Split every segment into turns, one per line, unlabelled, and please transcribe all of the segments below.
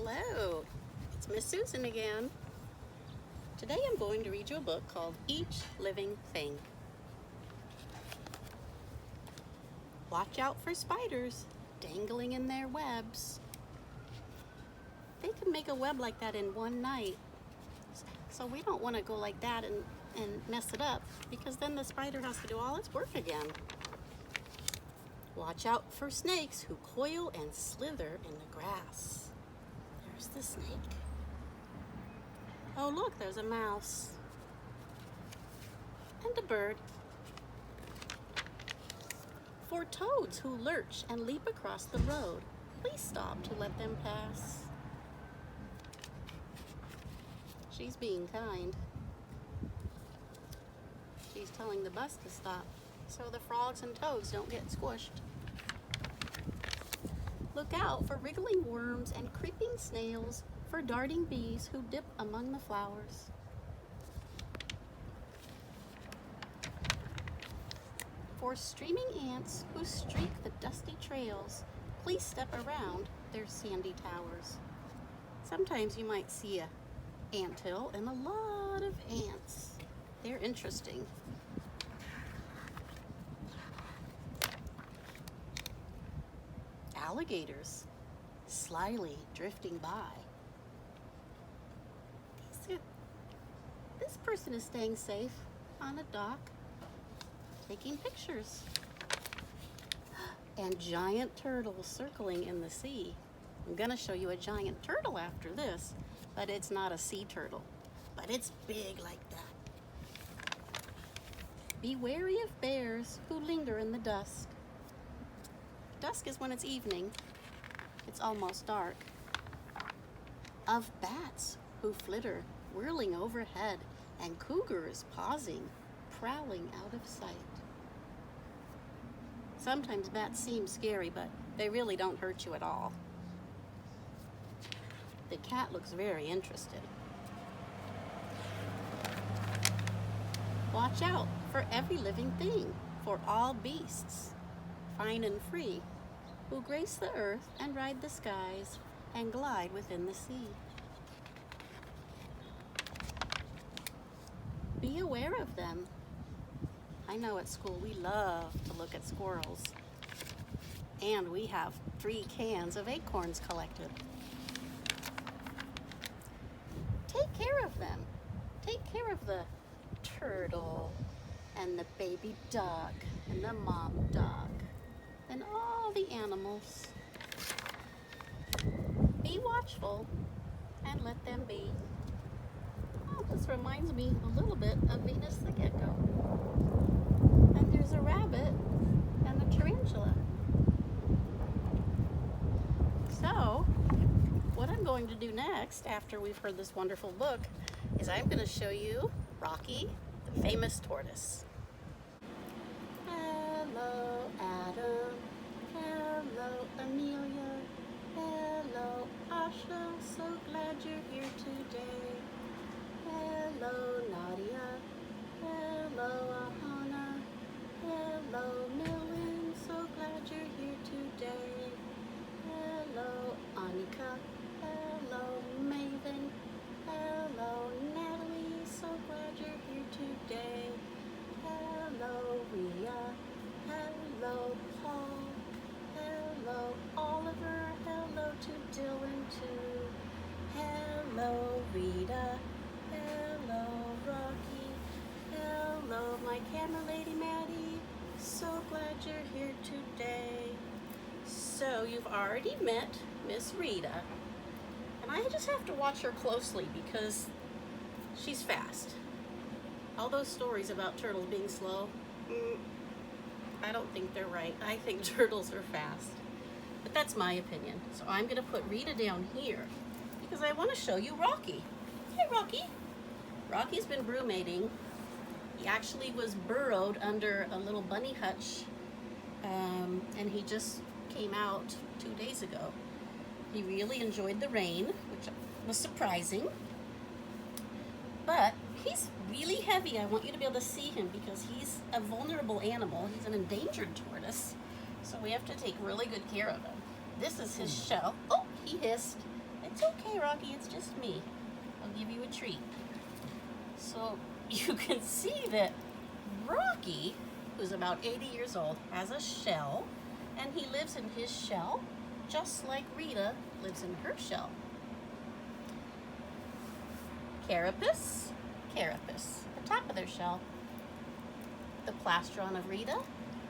Hello, it's Miss Susan again. Today I'm going to read you a book called Each Living Thing. Watch out for spiders dangling in their webs. They can make a web like that in one night. So we don't want to go like that and mess it up, because then the spider has to do all its work again. Watch out for snakes who coil and slither in the grass. There's the snake. Oh look, there's a mouse. And a bird. For toads who lurch and leap across the road, please stop to let them pass. She's being kind. She's telling the bus to stop so the frogs and toads don't get squished. Look out for wriggling worms and creeping snails, for darting bees who dip among the flowers. For streaming ants who streak the dusty trails, please step around their sandy towers. Sometimes you might see a anthill and a lot of ants. They're interesting. Alligators slyly drifting by. This person is staying safe on a dock, taking pictures. And giant turtles circling in the sea. I'm gonna show you a giant turtle after this, but it's not a sea turtle, but it's big like that. Be wary of bears who linger in the dusk. Dusk is when it's evening. It's almost dark. Of bats who flitter, whirling overhead, and cougars pausing, prowling out of sight. Sometimes bats seem scary, but they really don't hurt you at all. The cat looks very interested. Watch out for every living thing, for all beasts, fine and free, who grace the earth and ride the skies and glide within the sea. Be aware of them. I know at school we love to look at squirrels, and we have 3 cans of acorns collected. Take care of them. Take care of the turtle and the baby duck and the mom duck and all the animals. Be watchful and let them be. Oh, this reminds me a little bit of Venus the Gecko. And there's a rabbit and a tarantula. So, what I'm going to do next, after we've heard this wonderful book, is I'm going to show you Rocky, the famous tortoise. Hello, Adam. Hello, Amelia. Hello, Asha. So glad you're here today. Hello, Nadia. Hello, Ahana. Hello, Millen. So glad you're here today. Hello, Anika. Hello, Maven. Hello, Natalie. So glad you're here today. Hello, Rita. Hello, Paul. Hello, Oliver. Hello to Dylan too. Hello, Rita. Hello, Rocky. Hello, my camera lady, Maddie. So glad you're here today. So you've already met Miss Rita, and I just have to watch her closely because she's fast. All those stories about turtles being slow, I don't think they're right. I think turtles are fast. But that's my opinion. So I'm going to put Rita down here because I want to show you Rocky. Hey, Rocky. Rocky's been brumating. He actually was burrowed under a little bunny hutch, and he just came out 2 days ago. He really enjoyed the rain, which was surprising. But he's really heavy. I want you to be able to see him because he's a vulnerable animal. He's an endangered tortoise, so we have to take really good care of him. This is his shell. Oh, he hissed. It's okay, Rocky, it's just me. I'll give you a treat. So you can see that Rocky, who's about 80 years old, has a shell, and he lives in his shell just like Rita lives in her shell. Carapace, carapace, the top of their shell. The plastron of Rita,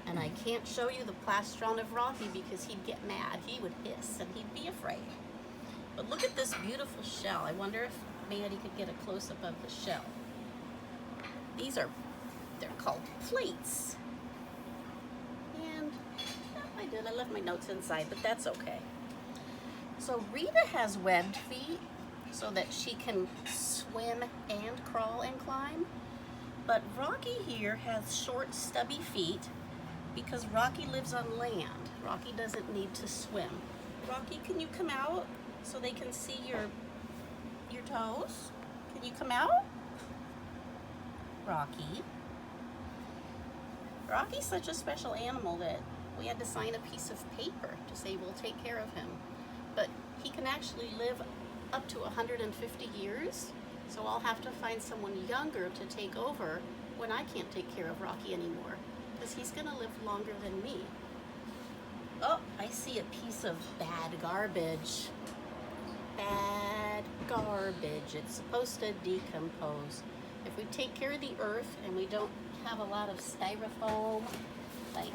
and I can't show you the plastron of Rocky because he'd get mad. He would hiss and he'd be afraid. But look at this beautiful shell. I wonder if Maddie could get a close-up of the shell. They're called plates. And I left my notes inside, but that's okay. So Rita has webbed feet so that she can swim and crawl and climb. But Rocky here has short, stubby feet because Rocky lives on land. Rocky doesn't need to swim. Rocky, can you come out so they can see your toes? Can you come out? Rocky. Rocky's such a special animal that we had to sign a piece of paper to say we'll take care of him. But he can actually live up to 150 years, so I'll have to find someone younger to take over when I can't take care of Rocky anymore, because he's gonna live longer than me. Oh, I see a piece of bad garbage. Bad garbage. It's supposed to decompose. If we take care of the earth and we don't have a lot of styrofoam, like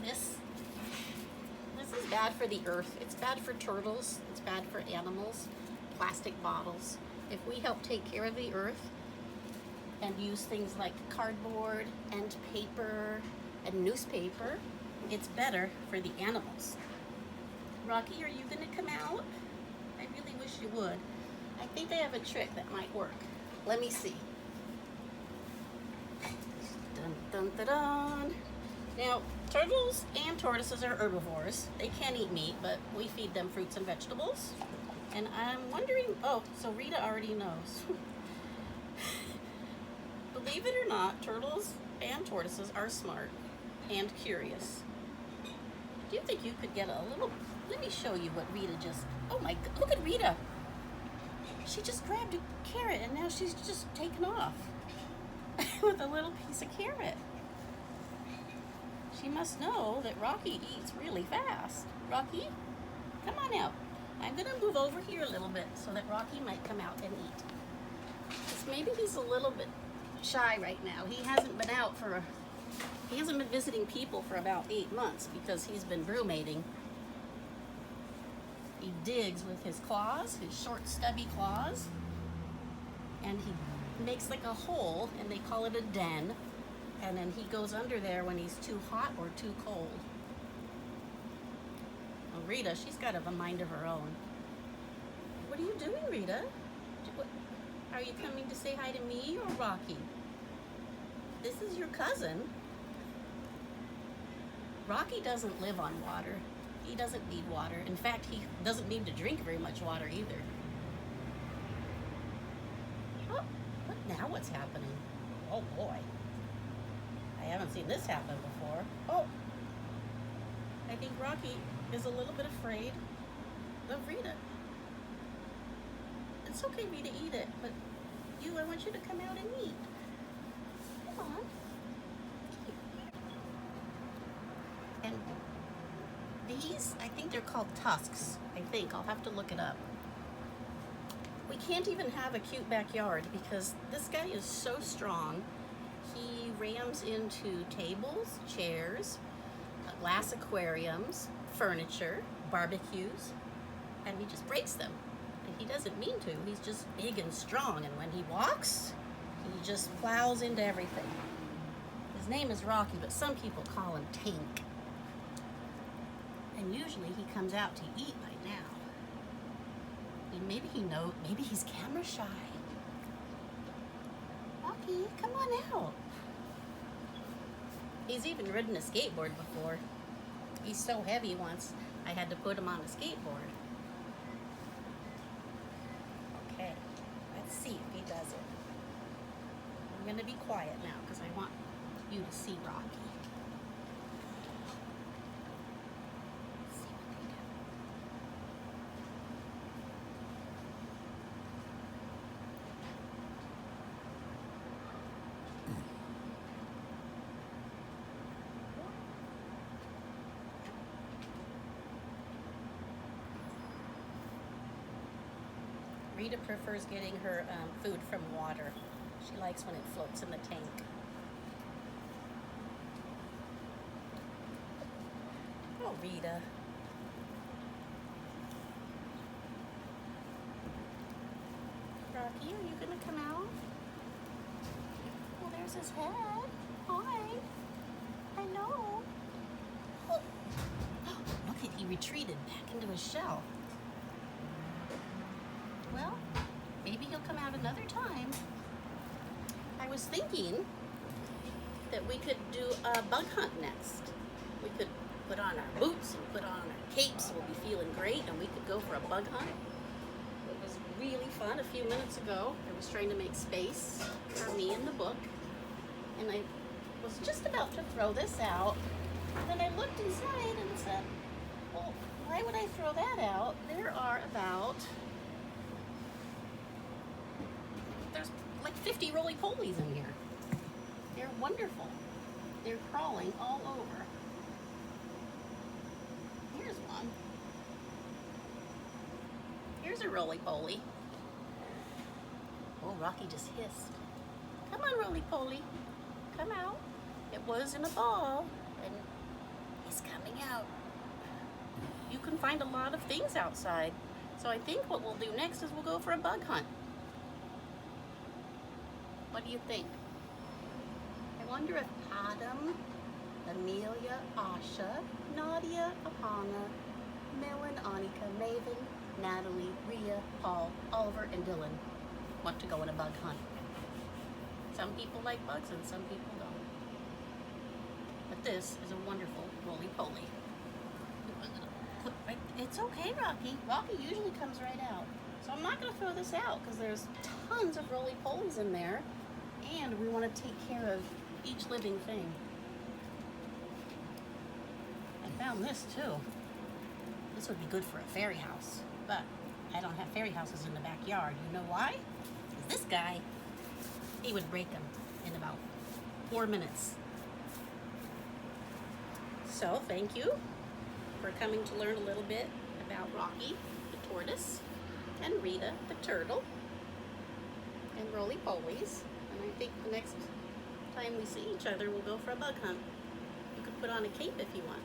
this is bad for the earth. It's bad for turtles. It's bad for animals. Plastic bottles. If we help take care of the earth and use things like cardboard and paper and newspaper, it's better for the animals. Rocky, are you gonna come out? I really wish you would. I think I have a trick that might work. Let me see. Dun, dun, dun, dun. Now, turtles and tortoises are herbivores. They can eat meat, but we feed them fruits and vegetables. And I'm wondering, oh, so Rita already knows. Believe it or not, turtles and tortoises are smart and curious. Do you think you could get a little, let me show you what Rita just, oh my God, look at Rita. She just grabbed a carrot and now she's just taken off with a little piece of carrot. She must know that Rocky eats really fast. Rocky, come on out. I'm gonna move over here a little bit so that Rocky might come out and eat. 'Cause maybe he's a little bit shy right now. He hasn't been visiting people for about 8 months because he's been brewmating. He digs with his claws, his short stubby claws, and he makes like a hole, and they call it a den, and then he goes under there when he's too hot or too cold. Well, Rita, she's got a mind of her own. What are you doing, Rita? Are you coming to say hi to me or Rocky? This is your cousin. Rocky doesn't live on water. He doesn't need water. In fact, he doesn't need to drink very much water either. Oh, now what's happening? Oh boy. I haven't seen this happen before. Oh, I think Rocky is a little bit afraid of Rita. It's okay, Rita, eat it, but I want you to come out and eat. Come on. And these, I think they're called tusks. I'll have to look it up. We can't even have a cute backyard because this guy is so strong. He rams into tables, chairs, glass aquariums, furniture, barbecues, and he just breaks them. And he doesn't mean to. He's just big and strong, and when he walks, he just plows into everything. His name is Rocky, but some people call him Tank. And usually he comes out to eat by now. And maybe he's camera shy. Rocky, come on out. He's even ridden a skateboard before. He's so heavy once I had to put him on a skateboard. Okay, let's see if he does it. I'm gonna be quiet now because I want you to see Rocky. Let's see what they do. Rita prefers getting her food from water. She likes when it floats in the tank. Oh, Rita. Rocky, are you gonna come out? Well, there's his head. Hi. I know. Oh. Look at, he retreated back into his shell. Well, maybe he'll come out another time. I was thinking that we could do a bug hunt next. We could put on our boots and put on our capes. We'll be feeling great, and we could go for a bug hunt. It was really fun. A few minutes ago, I was trying to make space for me in the book, and I was just about to throw this out. And then I looked inside and said, well, why would I throw that out? There are there's like 50 roly-polies in here. They're wonderful. They're crawling all over. Here's one. Here's a roly-poly. Oh, Rocky just hissed. Come on, roly-poly. Come out. It was in a ball, and he's coming out. You can find a lot of things outside. So I think what we'll do next is we'll go for a bug hunt. What do you think? I wonder if Adam, Amelia, Asha, Nadia, Apana, Millen, Annika, Maven, Natalie, Rhea, Paul, Oliver, and Dylan want to go on a bug hunt. Some people like bugs and some people don't. But this is a wonderful roly-poly. It's okay, Rocky. Rocky usually comes right out. So I'm not going to throw this out because there's tons of roly-polies in there, and we want to take care of each living thing. I found this too. This would be good for a fairy house, but I don't have fairy houses in the backyard. You know why? 'Cause this guy, he would break them in about 4 minutes. So thank you for coming to learn a little bit about Rocky, the tortoise, and Rita, the turtle, and roly-polies. And I think the next time we see each other, we'll go for a bug hunt. You could put on a cape if you want.